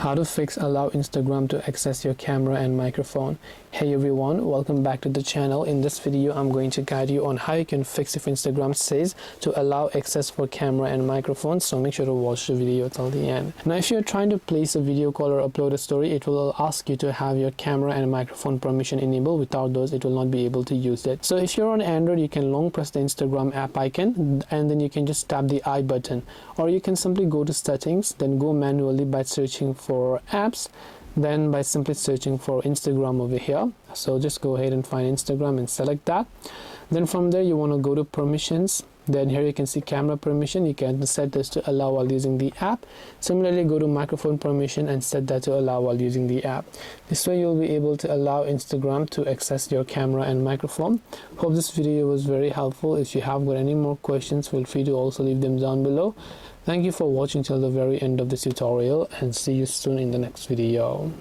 How to fix allow Instagram to access your camera and microphone. Hey everyone, welcome back to the channel. In this video I'm going to guide you on how you can fix if Instagram says to allow access for camera and microphone, so make sure to watch the video till the end. Now if you're trying to place a video call or upload a story, it will ask you to have your camera and microphone permission enabled. Without those it will not be able to use it. So if you're on Android, you can long press the Instagram app icon and then you can just tap the I button, or you can simply go to settings, then go manually by searching for apps, then by simply searching for Instagram over here. So just go ahead and find Instagram and select that. Then from there you want to go to permissions. Then here you can see camera permission. You can set this to allow while using the app. Similarly, go to microphone permission and set that to allow while using the app. This way you'll be able to allow Instagram to access your camera and microphone. Hope this video was very helpful. If you have got any more questions, feel free to also leave them down below. Thank you for watching till the very end of this tutorial, and see you soon in the next video.